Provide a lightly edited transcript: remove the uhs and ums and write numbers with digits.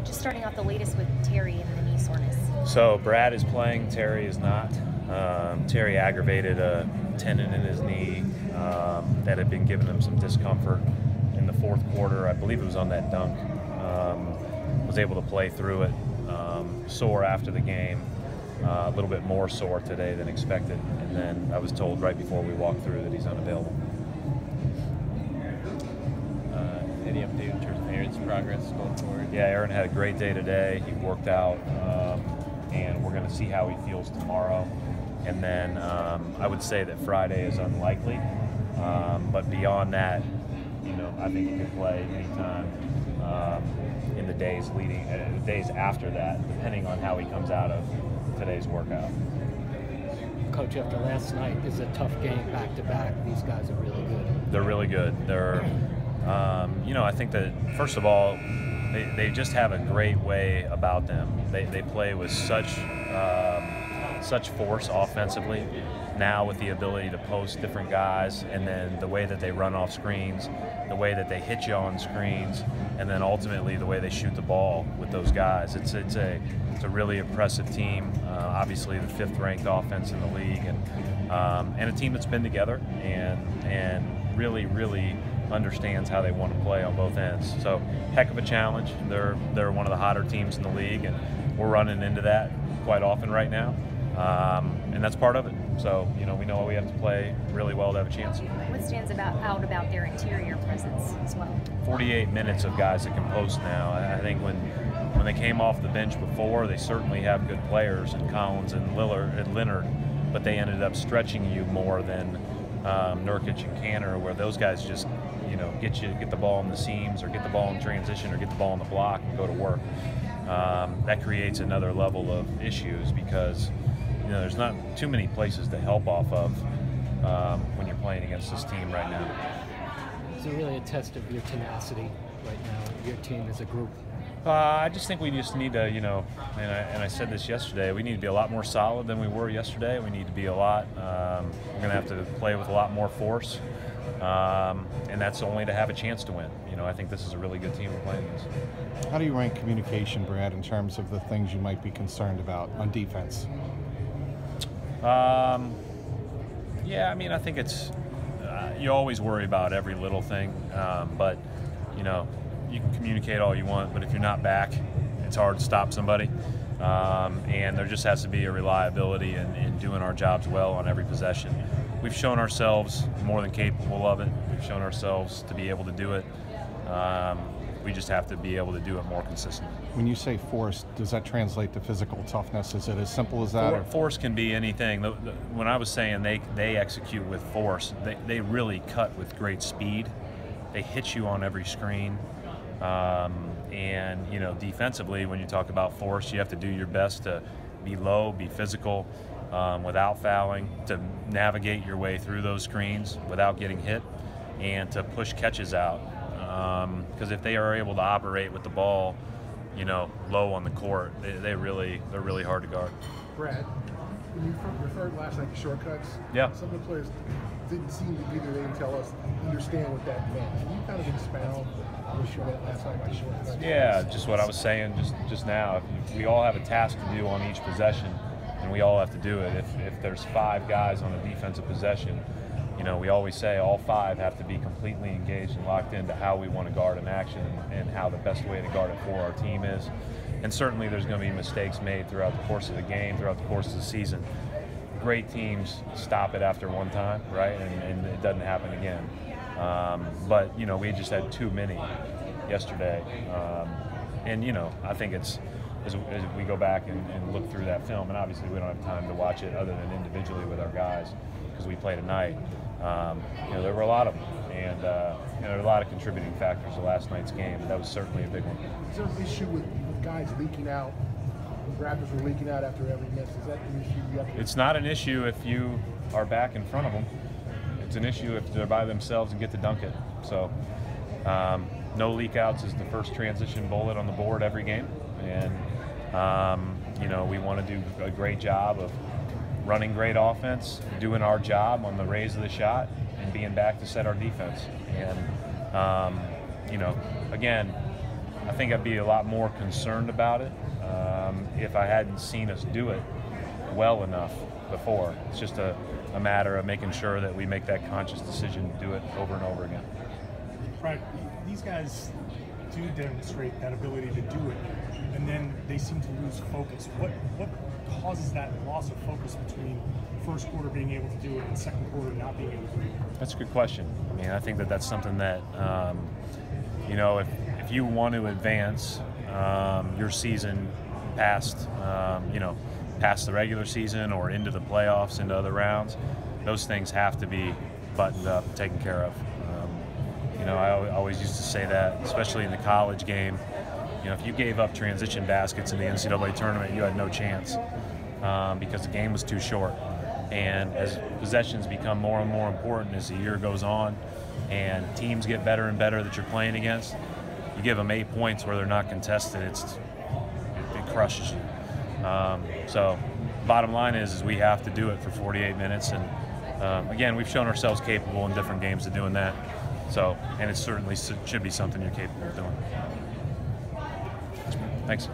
Just starting off, the latest with Terry and the knee soreness. So Brad is playing, Terry is not. Terry aggravated a tendon in his knee that had been giving him some discomfort in the fourth quarter. I believe it was on that dunk. Was able to play through it. Sore after the game. A little bit more sore today than expected. And then I was told right before we walked through that he's unavailable. Any update in terms of Aaron's progress going forward? Yeah, Aaron had a great day today. He worked out, and we're going to see how he feels tomorrow. And then I would say that Friday is unlikely, but beyond that, I think he could play anytime in the days days after that, depending on how he comes out of today's workout. Coach, after last night, is a tough game back to back. These guys are really good. They're really good. They're I think that, first of all, they just have a great way about them. They play with such force offensively now, with the ability to post different guys, and then the way that they run off screens, the way that they hit you on screens, and then ultimately the way they shoot the ball with those guys. It's a really impressive team. Obviously, the 5th-ranked offense in the league, and a team that's been together and really understands how they want to play on both ends. So, heck of a challenge. They're one of the hotter teams in the league, and we're running into that quite often right now, and that's part of it. So, we know we have to play really well to have a chance. What stands out about their interior presence as well? 48 minutes of guys that can post now. I think when they came off the bench before, they certainly have good players in Collins and Leonard, but they ended up stretching you more than Nurkic and Cantor, where those guys just get the ball in the seams, or get the ball in transition, or get the ball on the block and go to work. That creates another level of issues, because there's not too many places to help off of when you're playing against this team right now. Is it really a test of your tenacity right now, your team as a group? I just think we just need to, and I said this yesterday, we need to be a lot more solid than we were yesterday. We need to be a lot, we're going to have to play with a lot more force, and that's only to have a chance to win. I think this is a really good team we're playing against. How do you rank communication, Brad, in terms of the things you might be concerned about on defense? Yeah, I think it's, you always worry about every little thing, but, you can communicate all you want, but if you're not back, it's hard to stop somebody. And there just has to be a reliability in doing our jobs well on every possession. We've shown ourselves more than capable of it. We've shown ourselves to be able to do it. We just have to be able to do it more consistently. When you say force, does that translate to physical toughness? Is it as simple as that? Force can be anything. When I was saying they execute with force, they really cut with great speed. They hit you on every screen. And defensively, when you talk about force, you have to do your best to be low, be physical, without fouling, to navigate your way through those screens without getting hit, and to push catches out. Because if they are able to operate with the ball, low on the court, they're really hard to guard. Brad, when you referred last night to shortcuts, yeah, some of the players didn't seem to either. They didn't tell us, understand what that meant. Can you kind of expound what you meant last night by shortcuts? Yeah, just what I was saying just now. We all have a task to do on each possession, and we all have to do it. If there's 5 guys on a defensive possession, we always say all 5 have to be completely engaged and locked into how we want to guard an action and how the best way to guard it for our team is. And certainly there's going to be mistakes made throughout the course of the game, throughout the course of the season. Great teams stop it after one time, right? And it doesn't happen again. But, we just had too many yesterday. And, I think it's, as we go back and look through that film, and obviously we don't have time to watch it other than individually with our guys because we play tonight. There were a lot of them, and there were a lot of contributing factors to last night's game. That was certainly a big one. Is there an issue with guys leaking out? The Raptors were leaking out after every miss. Is that an issue you have to... It's not an issue if you are back in front of them. It's an issue if they're by themselves and get to dunk it. So no leak outs is the first transition bullet on the board every game, and we want to do a great job of running great offense, doing our job on the raise of the shot, and being back to set our defense. And again, I think I'd be a lot more concerned about it if I hadn't seen us do it well enough before. It's just a matter of making sure that we make that conscious decision to do it over and over again. Right. These guys do demonstrate that ability to do it, and then they seem to lose focus. What causes that loss of focus between first quarter being able to do it and second quarter not being able to do it? That's a good question. I mean, I think that that's something that, you know, if you want to advance your season past, you know, past the regular season or into the playoffs, into other rounds, those things have to be buttoned up, taken care of. You know, I always used to say that, especially in the college game. You know, if you gave up transition baskets in the NCAA tournament, you had no chance because the game was too short. And as possessions become more and more important as the year goes on and teams get better and better that you're playing against, you give them 8 points where they're not contested, it crushes you. So bottom line is we have to do it for 48 minutes. And again, we've shown ourselves capable in different games of doing that. So, and it certainly should be something you're capable of doing. Thanks.